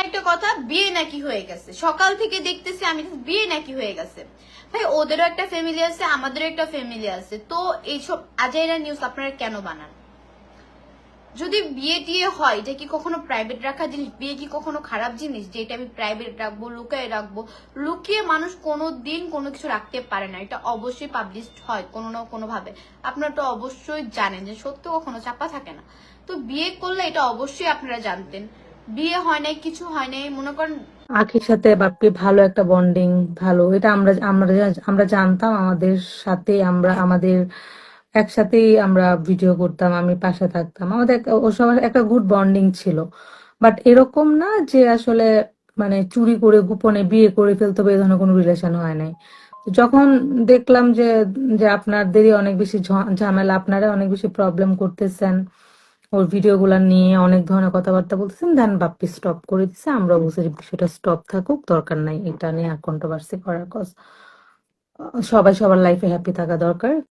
একটা কথা, বিয়ে নাকি হয়ে গেছে, সকাল থেকে দেখতেছি আমি বিয়ে নাকি হয়ে গেছে। ভাই ওদেরও একটা ফ্যামিলি আছে, আমাদেরও একটা ফ্যামিলি আছে, তো এইসব আজাইরা নিউজ আপনারা কেন বানান? যদি বিয়ে টিয়ে হয় এটা কি কখনো প্রাইভেট রাখা জিনিস? বিয়ে কি কখনো খারাপ জিনিস যে এটা আমি প্রাইভেট রাখবো, লুকিয়ে রাখবো? লুকিয়ে মানুষ কোনো দিন কোনো কিছু রাখতে পারে না, এটা অবশ্যই পাবলিশ হয় কোনো না কোনো ভাবে। আপনারা তো অবশ্যই জানেন যে সত্য কখনো চাপা থাকে না। তো বিয়ে করলে এটা অবশ্যই আপনারা জানতেন, বিয়ে হয় নাই, কিছু হয় নাই, মনে করেন আখির সাথে বাপ্পি ভালো একটা বন্ডিং, ভালো, এটা আমরা আমরা আমরা জানতাম। আমাদের সাথে আমাদের একসাথেই আমরা ভিডিও করতাম, আমি পাশে থাকতাম, আমাদের ওর সময় একটা গুড বন্ডিং ছিল। বাট এরকম না যে আসলে মানে চুরি করে গোপনে বিয়ে করে ফেলতে হবে, এই ধরনের কোনো রিলেশন হয় নাই। তো যখন দেখলাম যে যে আপনাদেরই অনেক বেশি ঝামেলা, আপনারা অনেক বেশি প্রবলেম করতেছেন, ওর ভিডিও গুলা নিয়ে অনেক ধরনের কথাবার্তা বলতেছেন, দেন বাপ্পি স্টপ করে দিছে। আমরা বলছি যে বিষয়টা স্টপ থাকুক, দরকার নাই এটা নিয়ে আর কন্ট্রোভার্সি করার। কজ সবাই সবার লাইফে হ্যাপি থাকা দরকার।